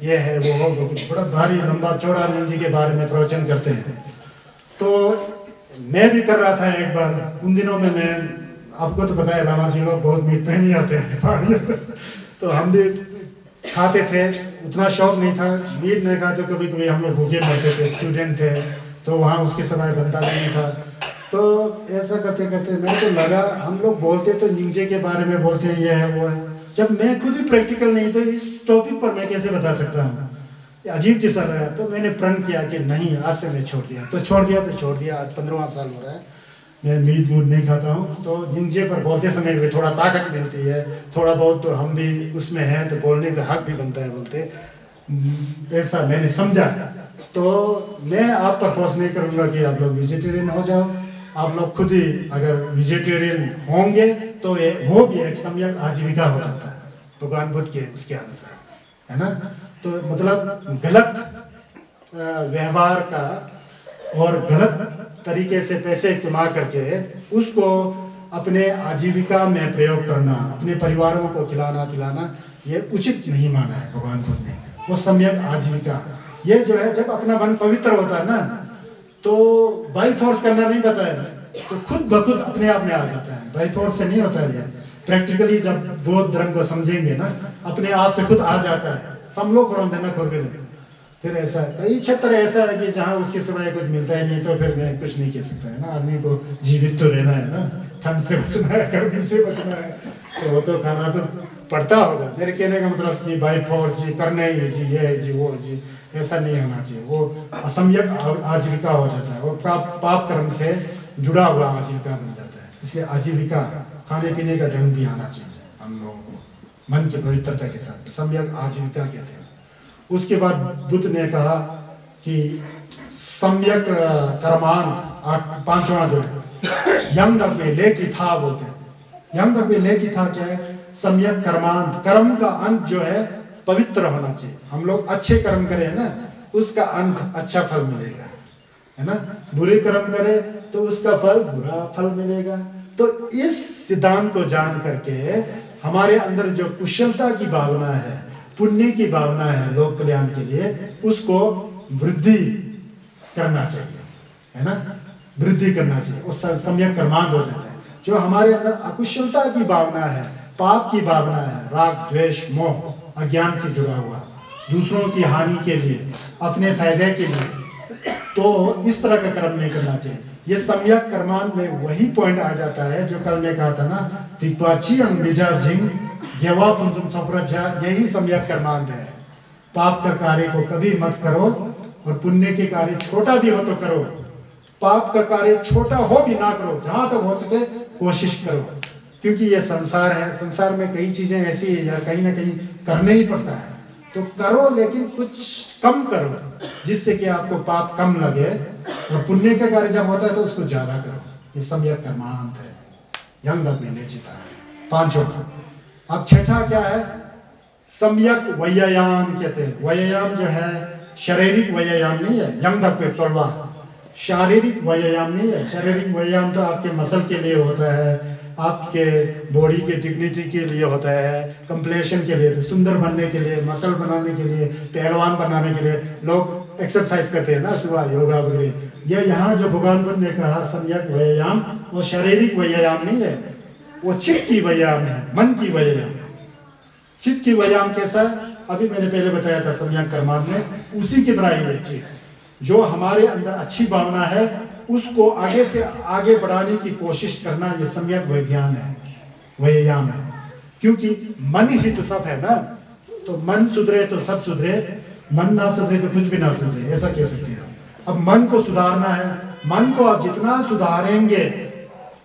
ये है वो हो, बड़ा भारी लंबा चौड़ा आनंद जी के बारे में प्रवचन करते हैं। तो मैं भी कर रहा था एक बार उन दिनों में। मैं आपको तो पता है लामा जी लोग बहुत मीट प्रेमी होते हैं पहाड़ियों में, तो हम भी खाते थे, उतना शौक नहीं था, मीट नहीं खाते, कभी कभी हम लोग भूखे मरते थे, स्टूडेंट थे तो वहाँ उसके समय बनता नहीं था। तो ऐसा करते करते मेरे को लगा हम लोग बोलते तो निंजे के बारे में बोलते हैं, ये है वो है, जब मैं खुद ही प्रैक्टिकल नहीं तो इस टॉपिक पर मैं कैसे बता सकता हूँ, अजीब जैसा लगा। तो मैंने प्रण किया कि नहीं आज से मैं छोड़ दिया, तो छोड़ दिया। आज 15वां साल हो रहा है मैं मीट मूट नहीं खाता हूँ। तो निंजे पर बोलते समय भी थोड़ा ताकत मिलती है, थोड़ा बहुत तो हम भी उसमें हैं तो बोलने का हक भी बनता है बोलते, ऐसा मैंने समझा। तो मैं आप पर फोर्स नहीं करूँगा कि आप लोग वेजिटेरियन हो जाओ, आप लोग खुद ही अगर वेजिटेरियन होंगे तो ये वो भी एक सम्यक आजीविका हो जाता है भगवान बुद्ध के उसके अनुसार, है ना। तो मतलब गलत व्यवहार का और गलत तरीके से पैसे इस्तेमाल करके उसको अपने आजीविका में प्रयोग करना, अपने परिवारों को खिलाना पिलाना, ये उचित नहीं माना है भगवान बुद्ध ने। वो सम्यक आजीविका ये जो है, जब अपना मन पवित्र होता है ना तो बाई फोर्स करना नहीं पता है, तो खुद ब खुद अपने आप में आ जाता है, बाई फोर्स से नहीं होता है। ये प्रैक्टिकली जब बौद्ध धर्म को समझेंगे ना अपने आप से खुद आ जाता है। सब लोग खोल देना खोल के फिर ऐसा कई क्षेत्र ऐसा है कि जहाँ उसके सिवाय कुछ मिलता ही नहीं, तो फिर मैं कुछ नहीं कह सकता है ना। आदमी को जीवित तो रहना है ना, ठंड से बचना है, गर्मी से बचना है, तो वो तो खाना तो पड़ता होगा। मेरे कहने का मतलब कि बाई फोर्स जी करना ही है जी, ये है जी वो है जी, ऐसा नहीं होना चाहिए। वो असम्यक आजीविका हो जाता है, वो पाप कर्म से जुड़ा हुआ आजीविका बन जाता है। इसलिए आजीविका खाने पीने का ढंग भी आना चाहिए हम लोगों को मन की पवित्रता के साथ, सम्यक आजीविका कहते हैं। उसके बाद बुद्ध ने कहा कि सम्यक कर्मान 5वां जो है यंग लेखी था बोलते हैं। यंग लेखी था क्या है? सम्यक कर्मांत, कर्म का अंत जो है पवित्र होना चाहिए। हम लोग अच्छे कर्म करें ना उसका अंत अच्छा फल मिलेगा, है ना। बुरे कर्म करें तो उसका फल बुरा फल मिलेगा। तो इस सिद्धांत को जान करके हमारे अंदर जो कुशलता की भावना है, पुण्य की भावना है लोक कल्याण के लिए, उसको वृद्धि करना चाहिए, है ना। वृद्धि करना चाहिए, उस सम्यक कर्मांत हो जाता है। जो हमारे अंदर अकुशलता की भावना है, पाप की भावना है, राग द्वेष मोह अज्ञान से जुड़ा हुआ, दूसरों की हानि के लिए अपने फायदे के लिए, तो इस तरह का कर्म नहीं करना चाहिए। ये सम्यक कर्मांत में वही पॉइंट आ जाता है जो कल मैं कहा था ना, तिक्वाची अंबिजा जिंग गेवा पुंजुम सप्रजा, यही सम्यक कर्मांत है। पाप का कार्य को कभी मत करो और पुण्य के कार्य छोटा भी हो तो करो। पाप का कार्य छोटा हो भी ना करो, जहां तक हो सके कोशिश करो, क्योंकि ये संसार है। संसार में कई चीजें ऐसी है या कहीं ना कहीं करने ही पड़ता है, तो करो लेकिन कुछ कम करो जिससे कि आपको पाप कम लगे, और पुण्य का कार्य जब होता है तो उसको ज्यादा करो। ये सम्यक कर्मांत है, यंग में चिता है 5वां। अब 6वां क्या है? सम्यक व्यायाम कहते हैं। व्यायाम जो है शारीरिक व्यायाम नहीं है, यंग पे 16वां शारीरिक व्यायाम नहीं है। शारीरिक व्यायाम तो आपके मसल के लिए होता है, आपके बॉडी के डिग्निटी के लिए होता है, कंप्लेशन के लिए, सुंदर बनने के लिए, मसल बनाने के लिए, पहलवान बनाने के लिए लोग एक्सरसाइज करते हैं ना, सुबह योगा वगैरह। ये यहाँ जो भगवान बुद्ध ने कहा सम्यक व्यायाम, वो शारीरिक व्यायाम नहीं है, वो चित्त की व्यायाम है, मन की व्यायाम। चित्त की व्यायाम कैसा है? अभी मैंने पहले बताया था सम्यक कर्मांत में, उसी की तरह ही है। जो हमारे अंदर अच्छी भावना है उसको आगे से आगे बढ़ाने की कोशिश करना, ये सम्यक व्यायाम है, व्यायाम है। क्योंकि मन ही तो सब है ना, तो मन सुधरे तो सब सुधरे, मन ना सुधरे तो कुछ भी ना सुधरे, ऐसा कह सकते हैं। अब मन को सुधारना है, मन को आप जितना सुधारेंगे,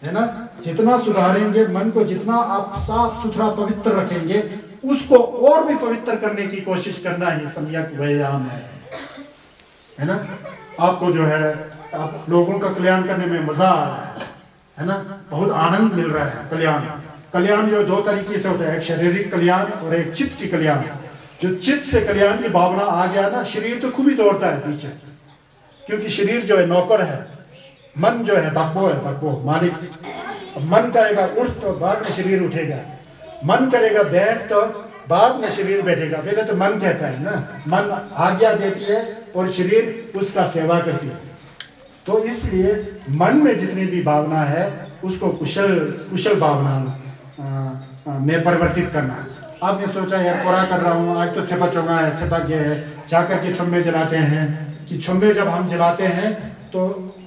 है ना, जितना सुधारेंगे मन को, जितना आप साफ सुथरा पवित्र रखेंगे, उसको और भी पवित्र करने की कोशिश करना ही सम्यक व्यायाम है ना। आपको जो है आप लोगों का कल्याण करने में मजा आ रहा है ना, बहुत आनंद मिल रहा है। कल्याण जो 2 तरीके से होता है, एक शारीरिक कल्याण और एक चित्त की कल्याण। जो चित्त से कल्याण की भावना आ गया ना, शरीर तो खूब ही दौड़ता है पीछे, क्योंकि शरीर जो है नौकर है, मन जो है बकबो है, बकबो मालिक। मन करेगा उठ तो बाद में शरीर उठेगा, मन करेगा बैठ तो बाद में शरीर बैठेगा। पहले तो मन कहता है ना, मन आज्ञा देती है और शरीर उसका सेवा करती है। तो इसलिए मन में जितनी भी भावना है उसको कुशल भावना में परिवर्तित करना। आपने सोचा यार पूरा कर रहा हूँ, आज तो छपा चौंगा है, छपा गया है, जाकर के छुम्बे जलाते हैं कि छुम्बे जब हम जलाते हैं तो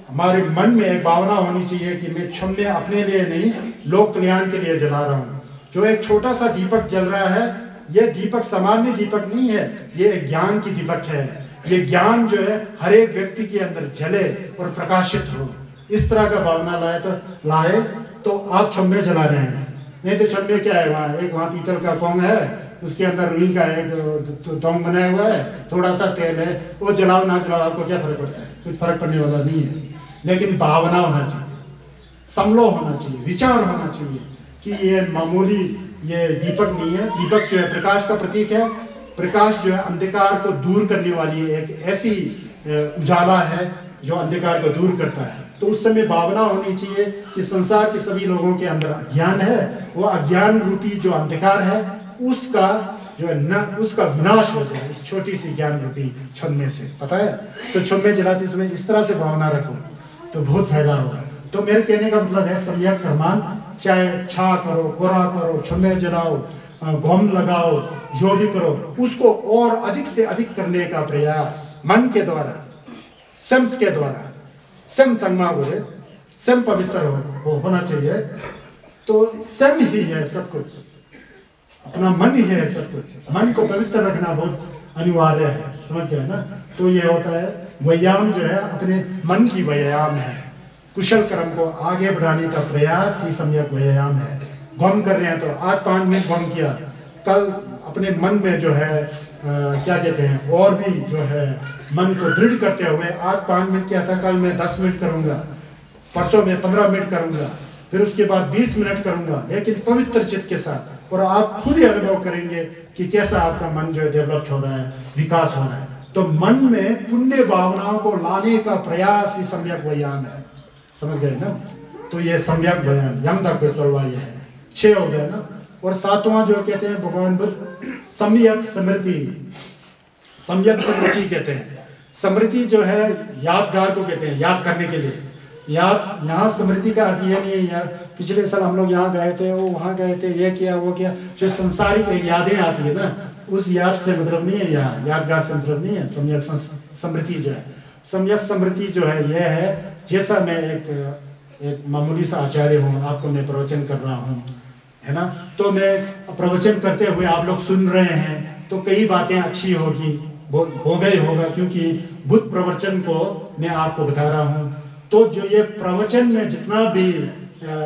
हमारे मन में एक भावना होनी चाहिए कि मैं छुम्बे अपने लिए नहीं, लोक कल्याण के लिए जला रहा हूँ। जो एक छोटा सा दीपक जल रहा है, ये दीपक सामान्य दीपक नहीं है, ये एक ज्ञान की दीपक है। ये ज्ञान जो है हर एक व्यक्ति के अंदर जले और प्रकाशित हो, इस तरह का भावना लाए तो आप छुम्बे जला रहे हैं। नहीं तो छुम्बे क्या है, वहाँ पीतल का कोंग है, उसके अंदर रुई का एक डोंग बनाया हुआ है, थोड़ा सा तेल है, वो जलाओ ना जलाओ आपको क्या फर्क पड़ता है? कुछ फर्क पड़ने वाला नहीं है। लेकिन भावना होना चाहिए, समलो होना चाहिए, विचार होना चाहिए कि ये मामूली ये दीपक नहीं है। दीपक जो है प्रकाश का प्रतीक है। प्रकाश जो है अंधकार को दूर करने वाली एक ऐसी उजाला है जो अंधकार को दूर करता है। तो उस समय भावना होनी चाहिए कि संसार के सभी लोगों के अंदर अज्ञान है, वो अज्ञान रूपी जो अंधकार है उसका जो है न उसका विनाश हो जाए इस छोटी सी ज्ञान रूपी छुम्बे से। पता है, तो छुम्बे जलाते समय इस तरह से भावना रखो तो बहुत फायदा होगा। तो मेरे कहने का मतलब है सम्यक प्रमाण, चाहे छा करो, कोरा करो, छुम्बे जलाओ, घोम लगाओ, जो भी करो, उसको और अधिक से अधिक करने का प्रयास मन के द्वारा, सेंस के द्वारा, सेम संगमा बोले, सेम पवित्र होना चाहिए। तो सेम ही है सब कुछ, अपना मन ही है सब कुछ। मन को पवित्र रखना बहुत अनिवार्य है, समझ गए ना? तो ये होता है व्यायाम जो है अपने मन की व्यायाम है। कुशल कर्म को आगे बढ़ाने का प्रयास ही सम्यक व्यायाम है। गम कर रहे हैं तो आज 5 मिनट गम किया, कल अपने मन में जो है क्या कहते हैं और भी जो है मन को दृढ़ करते हुए आज 5 मिनट किया था, कल मैं 10 मिनट करूंगा, परसों में 15 मिनट करूंगा, फिर उसके बाद 20 मिनट करूंगा, लेकिन पवित्र चित्त के साथ। और आप खुद ही अनुभव करेंगे कि कैसा आपका मन जो है डेवलप हो रहा है, विकास हो रहा है। तो मन में पुण्य भावनाओं को लाने का प्रयास ही सम्यक व्यायाम है, समझ गए ना? तो ये सम्यक व्यायाम यम तक ये है, 6 हो गया ना। और 7वां जो कहते हैं भगवान बुद्ध सम्यक स्मृति, सम्यक स्मृति कहते हैं। स्मृति जो है यादगार को कहते हैं, याद करने के लिए। याद यहाँ स्मृति का अर्थ ये नहीं है यार पिछले साल हम लोग यहाँ गए थे, वो वहाँ गए थे, ये किया वो किया, जो संसारिक यादें आती है ना, उस याद से मतलब नहीं है, यहाँ यादगार से मतलब नहीं है। सम्यक स्मृति जो है, सम्यक स्मृति जो है यह है, जैसा मैं एक मामूली सा आचार्य हूँ, आपको मैं प्रवचन कर रहा हूँ, है ना? तो मैं प्रवचन करते हुए आप लोग सुन रहे हैं तो कई बातें अच्छी होगी, हो गई होगा, क्योंकि बुद्ध प्रवचन को मैं आपको बता रहा हूँ। तो जो ये प्रवचन में जितना भी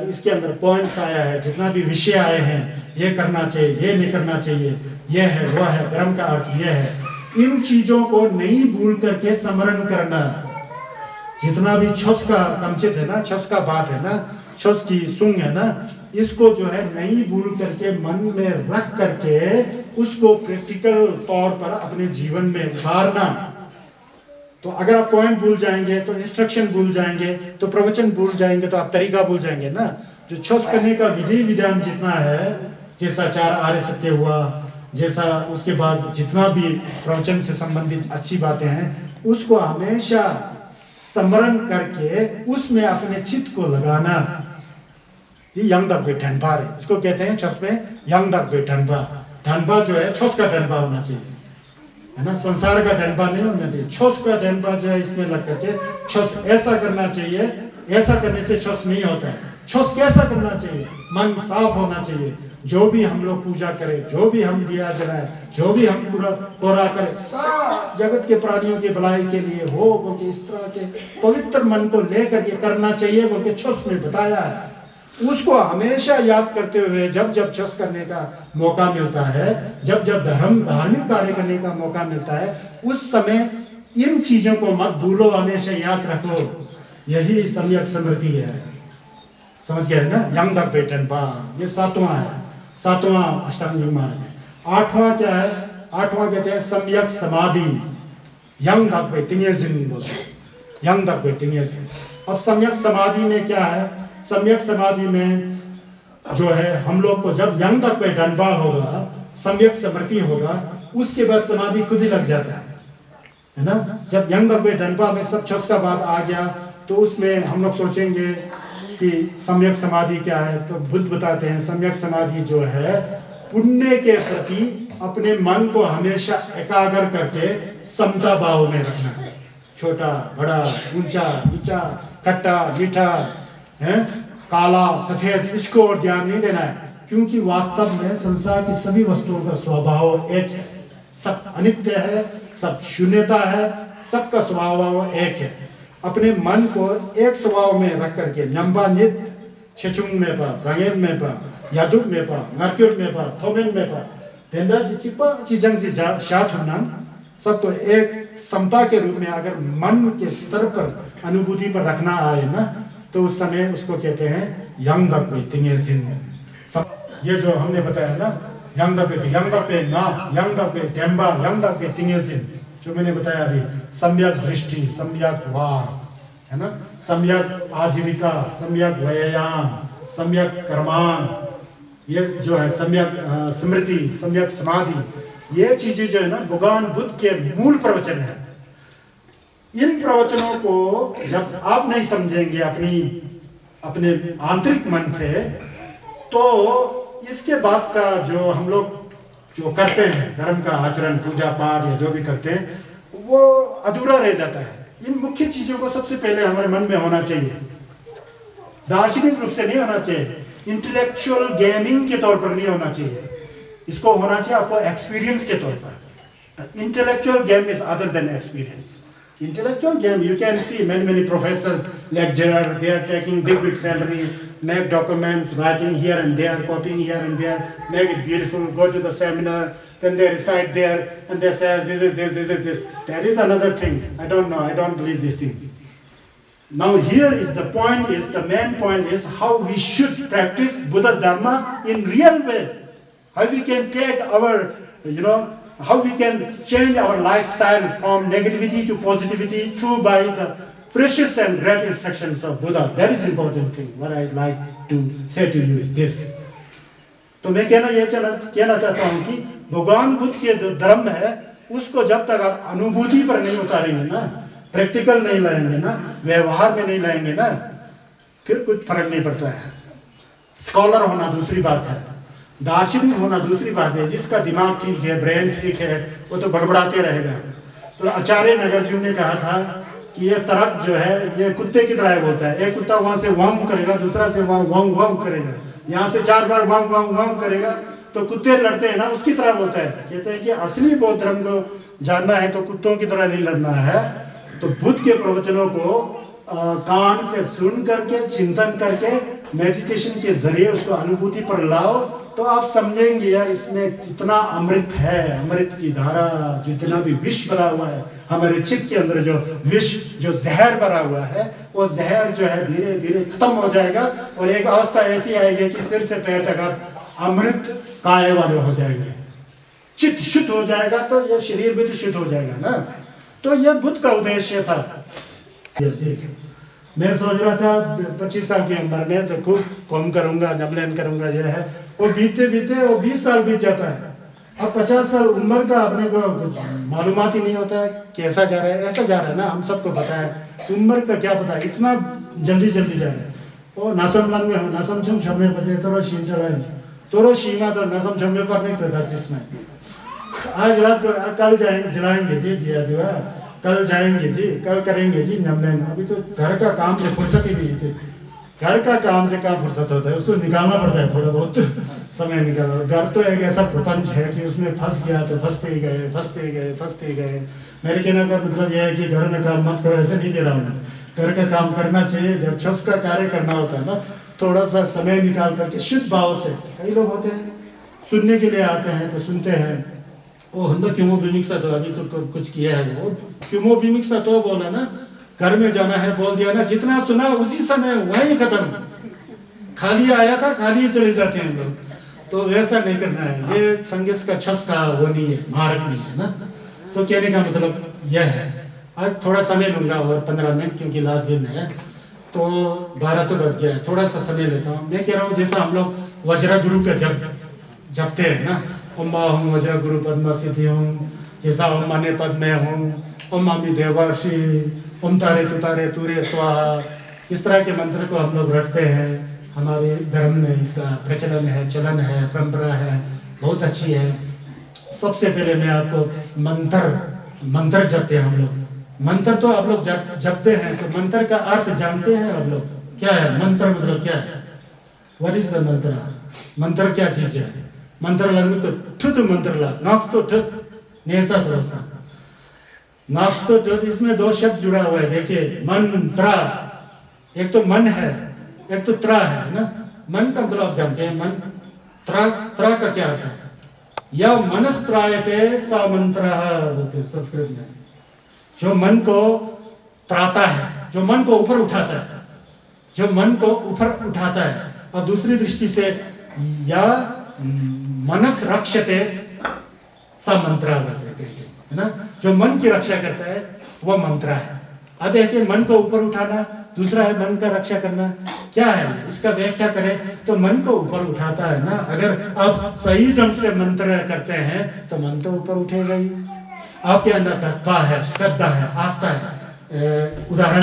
इसके अंदर पॉइंट्स आया है, जितना भी विषय आए हैं, ये करना चाहिए, ये नहीं करना चाहिए, ये है वो है, धर्म का अर्थ ये है, इन चीजों को नहीं भूल करके स्मरण करना। जितना भी छस का कमचित है ना, छस का बात है ना, छस की सुंग है ना, इसको जो है नहीं भूल करके मन में रख करके उसको प्रैक्टिकल तौर पर अपने जीवन में उतारना। तो अगर आप पॉइंट भूल जाएंगे तो इंस्ट्रक्शन भूल जाएंगे, तो प्रवचन भूल जाएंगे, तो आप तरीका भूल जाएंगे ना। जो छस करने का विधि विधान जितना है, जैसा 4 आर्य सत्य हुआ, जैसा उसके बाद जितना भी प्रवचन से संबंधित अच्छी बातें हैं, उसको हमेशा स्मरण करके उसमें अपने चित्त को लगाना। ये यंग दक बेठनपा है, इसको कहते हैं छस में यंग दक बेठनपा। ठनपा जो है छस का ठनपा होना चाहिए, है ना, संसार का ठनपा नहीं होना चाहिए। छस का ठनपा जो है इसमें लग करके छस ऐसा करना चाहिए, ऐसा करने से छस नहीं होता है। छस कैसा करना चाहिए? मन साफ होना चाहिए। जो भी हम लोग पूजा करें, जो भी हम दिया जलाए, जो भी हम पूरा कोरा करें, सारा जगत के प्राणियों के भलाई के लिए हो, वो कि इस तरह के पवित्र मन को लेकर के करना चाहिए, वो कि छस में बताया है। उसको हमेशा याद करते हुए जब जब छस करने का मौका मिलता है, जब जब धार्मिक कार्य करने का मौका मिलता है, उस समय इन चीजों को मत भूलो, हमेशा याद रखो। यही सम्यक स्मृति है, समझ गए ना? यंग दक बेटन बा, ये 7वां है, 7वां अष्टांग योग मार्ग है। 8वां क्या है? 8वां कहते हैं सम्यक समाधि, यंग दक बेटिंग बोलते हैं, यंग दक बेटिंग। अब सम्यक समाधि में क्या है? सम्यक समाधि में जो है हम लोग को जब यंग तक पे डंबा होगा, सम्यक स्मृति होगा, उसके बाद समाधि खुद ही लग जाता है ना। जब यंग बब्बे डनपा में सब चौस का बात आ गया तो उसमें हम लोग सोचेंगे कि सम्यक समाधि क्या है, तो बुद्ध बताते हैं सम्यक समाधि जो है पुण्य के प्रति अपने मन को हमेशा एकाग्र करके समता भाव में रखना है। छोटा बड़ा, ऊंचा नीचा, खट्टा मीठा है, काला सफेद, इसको और ध्यान नहीं देना है, क्योंकि वास्तव में संसार की सभी वस्तुओं का स्वभाव एक है, सब अनित्य है, सब शून्यता है, सबका स्वभाव एक है। अपने मन को एक स्वभाव में रख करके नंबा नित छेचुंग में पा, सांगेन में पा, यादुक में पा, नरक्युट में पा, थोमेन में पा, तेंदा चिपा चिजंग जी शात होना, सबको एक समता के रूप में अगर मन के स्तर पर अनुभूति पर रखना आए ना, तो उस समय उसको कहते हैं यंग बप्पे तिंगे सिन। ये जो हमने बताया ना, यंग बप्पे ना, यंग बप्पे टेम्बा, यंग बप्पे तिंगे सिन, जो मैंने बताया अभी, सम्यक दृष्टि, सम्यक वाक, है ना, सम्यक आजीविका, सम्यक व्यायाम, सम्यक कर्मान, ये जो है सम्यक स्मृति, सम्यक समाधि, ये चीजें जो है ना भगवान बुद्ध के मूल प्रवचन है। इन प्रवचनों को जब आप नहीं समझेंगे अपने आंतरिक मन से, तो इसके बाद का जो हम लोग जो करते हैं धर्म का आचरण, पूजा पाठ या जो भी करते हैं, वो अधूरा रह जाता है। इन मुख्य चीजों को सबसे पहले हमारे मन में होना चाहिए, दार्शनिक रूप से नहीं होना चाहिए, इंटेलेक्चुअल गेमिंग के तौर पर नहीं होना चाहिए, इसको होना चाहिए आपको एक्सपीरियंस के तौर पर। Intellectual game is other than experience. Intellectual game, you can see many professors, lecturer, they are taking big salary, make documents, writing here and there, copying here and there, make it beautiful, go to the seminar, then they recite there, and they say this is this, this is this. There is another things. I don't know. I don't believe these things. Now here is the point. Is the main point is how we should practice Buddha Dharma in real way. How we can take our, how we can change our lifestyle from negativity to positivity through by the precious and great instructions of Buddha. That is important thing. What I like to say to you is this. तो मैं कहना चाहता हूँ कि भगवान बुद्ध के जो धर्म है, उसको जब तक आप अनुभूति पर नहीं उतारेंगे ना, प्रैक्टिकल नहीं लाएंगे ना, व्यवहार में नहीं लाएंगे ना, फिर कुछ फर्क नहीं पड़ता है। स्कॉलर होना दूसरी बात है, दार्शनिक होना दूसरी बात है। जिसका दिमाग ठीक है, ब्रेन ठीक है, वो तो बड़बड़ाते रहेगा। तो आचार्य नगरजू ने कहा था कि ये तरक जो है ये कुत्ते की तरह बोलता है। एक कुत्ता वहां से वांग करेगा, दूसरा से वांग वांग करेगा, यहाँ से 4 बार वांग वांग वांग करेगा, तो कुत्ते लड़ते हैं ना, उसकी तरह बोलता है। कहते हैं कि असली बौद्ध धर्म को जानना है तो कुत्तों की तरह नहीं लड़ना है। तो बुद्ध के प्रवचनों को कान से सुन करके, चिंतन करके, मेडिटेशन के जरिए उसको अनुभूति पर लाओ, तो आप समझेंगे यार इसमें कितना अमृत है, अमृत की धारा, जितना भी विष भरा हुआ है हमारे चित्त के अंदर, जो विष, जो जहर भरा हुआ है, वो जहर जो है धीरे धीरे खत्म हो जाएगा और एक अवस्था ऐसी आएगी कि सिर से पैर तक आप अमृत काय वाले हो जाएंगे, चित्त शुद्ध हो जाएगा, तो ये शरीर भी तो शुद्ध हो जाएगा ना। तो यह बुद्ध का उद्देश्य था। मैं सोच रहा था 25 साल की उम्र में तो खूब कॉम करूंगा, जबलेन करूंगा, यह है वो बीते वो 20 साल बीत जाता है। अब 50 साल उम्र का अपने को कुछ मालूमात ही नहीं होता है कैसा जा रहा है, ऐसा जा रहा है ना, हम सबको पता है। उम्र का क्या पता है, इतना जल्दी जा रहा है। वो नसम लन में हो, नसम छुम छमे पते तोरो शीन चढ़ाए, तोरो शीमा तो नसम छमे पर नहीं तो जिसमें आज रात को कल जलाएंगे जी दिया दिया, कल जाएंगे जी, कल करेंगे जी नमलेन। अभी तो घर का काम से फुर्सत ही नहीं थी। घर का काम से कहाँ फुर्सत होता है, उसको निकालना पड़ता है, थोड़ा बहुत समय निकालना। घर तो एक ऐसा प्रपंच है कि उसमें फंस गया तो फंसते ही गए। मेरे कहने का मतलब यह है कि घर में काम मत करो, ऐसे नहीं कह रहा हूँ। घर का काम करना चाहिए, जब छस का कार्य करना होता है ना, थोड़ा सा समय निकाल करके शुद्ध भाव से। कई लोग होते हैं सुनने के लिए आते हैं तो सुनते हैं, वो हम तो क्यूमोबिमिक्सा तो अभी तो कुछ किया है, वो क्यूमोबिमिक्सा तो बोला ना, घर में जाना है बोल दिया ना, जितना सुना उसी समय वहीं खत्म, खाली आया था खाली चले जाते हैं लोग। तो वैसा नहीं करना है, ये संगीत का छस का वो नहीं है, मार्ग नहीं है ना। तो कहने का मतलब यह है। आज थोड़ा समय लूंगा और 15 मिनट, क्योंकि लास्ट दिन है, तो 12 तो बज गया है, थोड़ा सा समय लेता हूँ। मैं कह रहा हूँ जैसा हम लोग वज्र गुरु का जपते हैं ना, ओम अहम वज्र गुरु पद्म सिद्धि हूँ, जैसा ओम माने पद में हूँ, ओम मामी देवर्षि, ओम तारे तुरे स्वाहा, इस तरह के मंत्र को हम लोग रटते हैं। हमारे धर्म में इसका प्रचलन है, चलन है, परंपरा है, बहुत अच्छी है। सबसे पहले मैं आपको मंत्र जपते हैं हम लोग। मंत्र तो आप लोग जपते हैं, तो मंत्र का अर्थ जानते हैं आप लोग? क्या है मंत्र? मतलब क्या है? व्हाट इज द मंत्र? मंत्र क्या चीज है? मंत्र लगने तो ठुत मंत्र लग, नॉक्स तो ठुत, नेचा तो होता, नॉक्स तो ठुत, इसमें दो शब्द जुड़ा हुआ है। देखिए, मंत्र, एक तो मन है, एक तो त्रा है ना। मन का मतलब आप जानते हैं, मन। त्रा का क्या अर्थ है? या मनस्त्रायते सा मंत्रः बोलते हैं संस्कृत में। जो मन को त्राता है, जो मन को ऊपर उठाता है, जो मन को ऊपर उठाता है। और दूसरी दृष्टि से या मनस रक्षते सा मंत्र बोलते हैं, है ना। जो मन की रक्षा करता है वह मंत्र है। अब एक मन को ऊपर उठाना, दूसरा है मन का रक्षा करना। क्या है इसका व्याख्या करें तो मन को ऊपर उठाता है ना। अगर आप सही ढंग से मंत्र करते हैं तो मन तो ऊपर उठेगा ही। आपके अंदर तत्व है, श्रद्धा है, आस्था है। उदाहरण